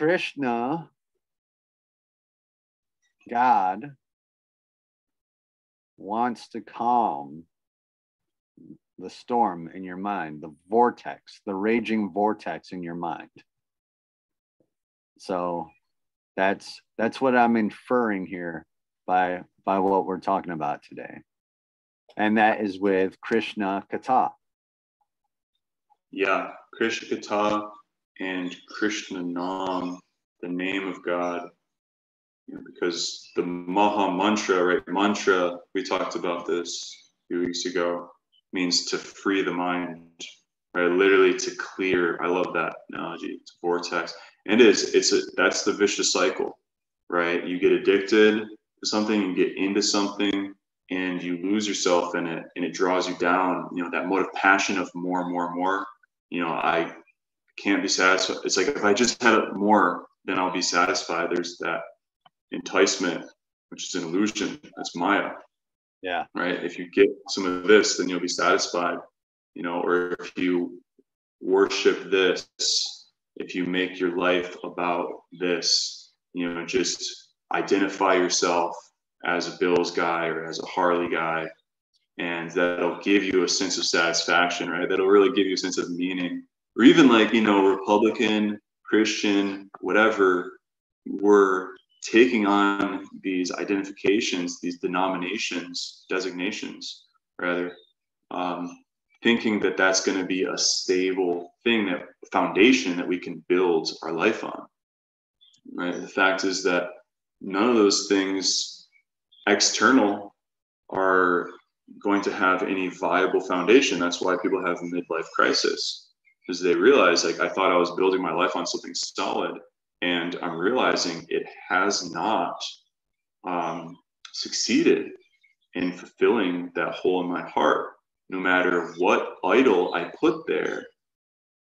Krishna, God, wants to calm the storm in your mind, the vortex, the raging vortex in your mind. So that's what I'm inferring here by what we're talking about today. And that is with Krishna Katha. Yeah, Krishna Katha and Krishna Nam, the name of God. Because the Maha Mantra, right? Mantra, we talked about this a few weeks ago, means to free the mind, right? Literally to clear. I love that analogy. It's a vortex. And that's the vicious cycle, right? You get addicted to something, you get into something, and you lose yourself in it, and it draws you down. That mode of passion of more and more and more. I can't be satisfied. It's like if I just had more, then I'll be satisfied. There's that enticement, which is an illusion. That's Maya. Yeah. Right. If you get some of this, then you'll be satisfied. Or if you worship this, if you make your life about this, just identify yourself as a Bills guy or as a Harley guy, and that'll give you a sense of satisfaction, right? That'll really give you a sense of meaning. Or even like, Republican, Christian, whatever, we're taking on these identifications, these designations, rather, thinking that that's going to be a stable thing, that foundation that we can build our life on, right? The fact is that none of those things external are going to have any viable foundation. That's why people have a midlife crisis, because they realize, like, I thought I was building my life on something solid, and I'm realizing it has not succeeded in fulfilling that hole in my heart, no matter what idol I put there.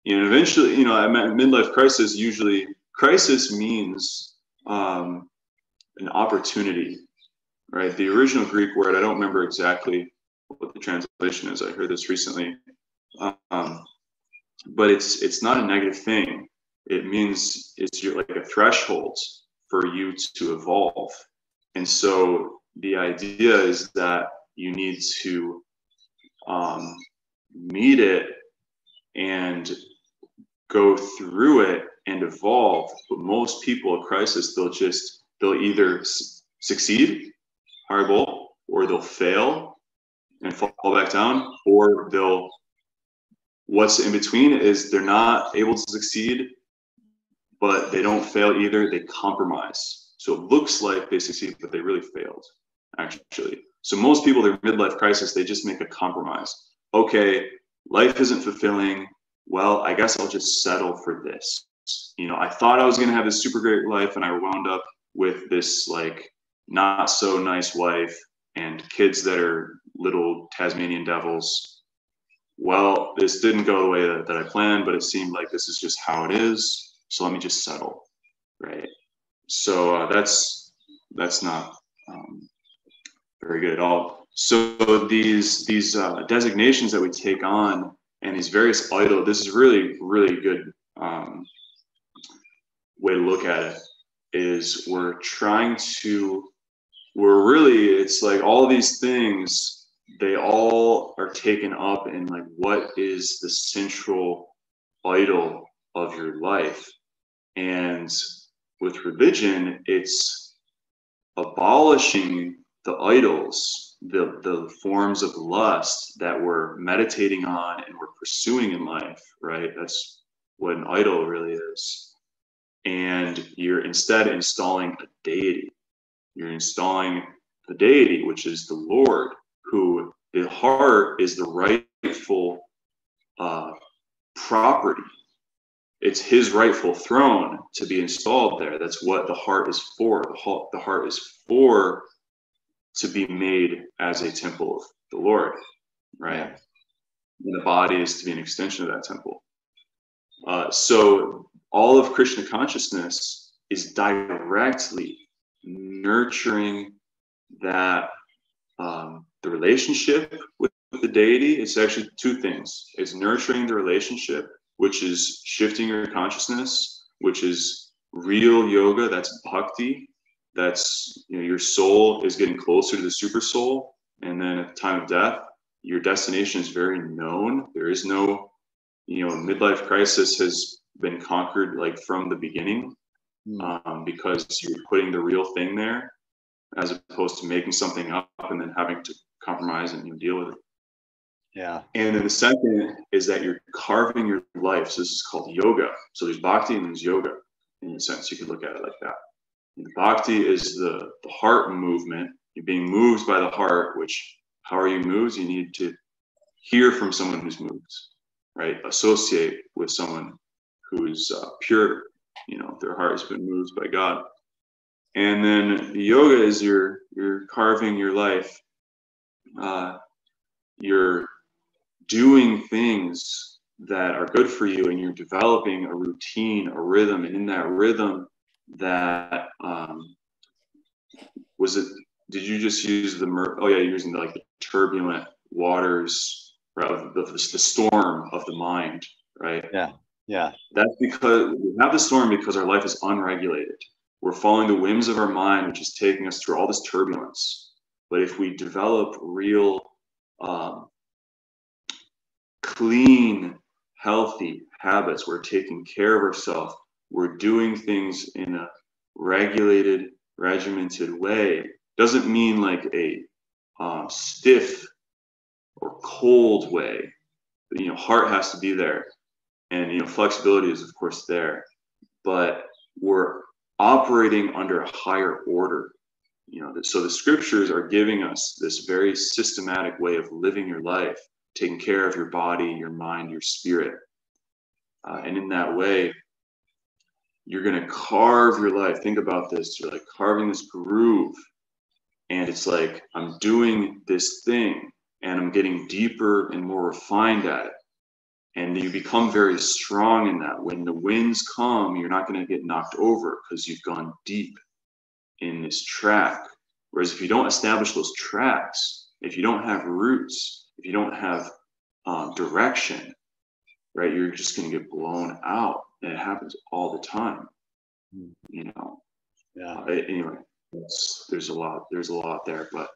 Eventually, at midlife crisis, usually crisis means an opportunity, right? The original Greek word, I don't remember exactly what the translation is. I heard this recently, but it's not a negative thing. It means it's like a threshold for you to evolve. And so the idea is that you need to meet it and go through it and evolve. But most people at crisis, they'll either succeed, higher goal, or they'll fail and fall back down, or what's in between is they're not able to succeed, but they don't fail either. They compromise. So it looks like they succeed, but they really failed, actually. So most people, their midlife crisis, they just make a compromise. Okay, life isn't fulfilling. Well, I guess I'll just settle for this. I thought I was going to have this super great life, and I wound up with this like not so nice wife and kids that are little Tasmanian devils. Well, this didn't go the way that I planned, but it seemed like this is just how it is. So let me just settle, right? So that's not very good at all. So these designations that we take on and these various idols, this is really, really good way to look at it, is it's like all these things, they all are taken up in like, what is the central idol of your life? And with religion, it's abolishing the idols, the forms of lust that we're meditating on and we're pursuing in life, right? That's what an idol really is. And you're instead installing a deity. You're installing the deity, which is the Lord, who the heart is the rightful property. It's his rightful throne to be installed there. That's what the heart is for. The heart is for to be made as a temple of the Lord, right? And the body is to be an extension of that temple. So all of Krishna consciousness is directly nurturing that the relationship with the deity. It's actually two things. It's nurturing the relationship, which is shifting your consciousness, which is real yoga, that's bhakti. That's, your soul is getting closer to the super soul. And then at the time of death, your destination is very known. There is no, midlife crisis has been conquered like from the beginning, because you're putting the real thing there, as opposed to making something up and then having to compromise and deal with it. Yeah. And then the second is that you're carving your life. So this is called yoga. So there's bhakti and there's yoga. In a sense, you could look at it like that. And bhakti is the heart movement. You're being moved by the heart, which, how are you moved? You need to hear from someone who's moved, right? Associate with someone who's pure. Their heart has been moved by God. And then the yoga is you're carving your life. You're doing things that are good for you, and you're developing a routine, a rhythm, and in that rhythm, that did you just use you're using the turbulent waters of the storm of the mind, right? Yeah. That's because we have the storm because our life is unregulated. We're following the whims of our mind, which is taking us through all this turbulence. But if we develop real clean, healthy habits, we're taking care of ourselves, we're doing things in a regulated, regimented way. Doesn't mean like a stiff or cold way. Heart has to be there, and flexibility is of course there, but we're operating under a higher order. So the scriptures are giving us this very systematic way of living your life, taking care of your body, your mind, your spirit. And in that way, you're going to carve your life. Think about this. You're like carving this groove. And it's like, I'm doing this thing and I'm getting deeper and more refined at it. And you become very strong in that. When the winds come, you're not going to get knocked over because you've gone deep in this track. Whereas if you don't establish those tracks, if you don't have roots, if you don't have direction, right, you're just going to get blown out. And it happens all the time. Yeah. Anyway, there's a lot there, but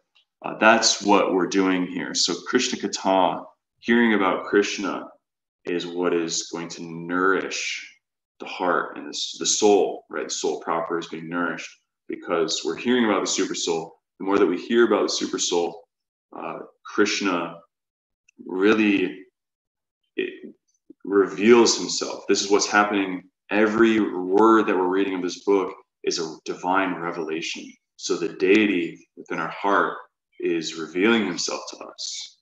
that's what we're doing here. So Krishna Katha, hearing about Krishna, is what is going to nourish the heart and the soul, right? The soul proper is being nourished because we're hearing about the super soul. The more that we hear about the super soul, Krishna really reveals himself. This is what's happening. Every word that we're reading of this book is a divine revelation. So the deity within our heart is revealing himself to us.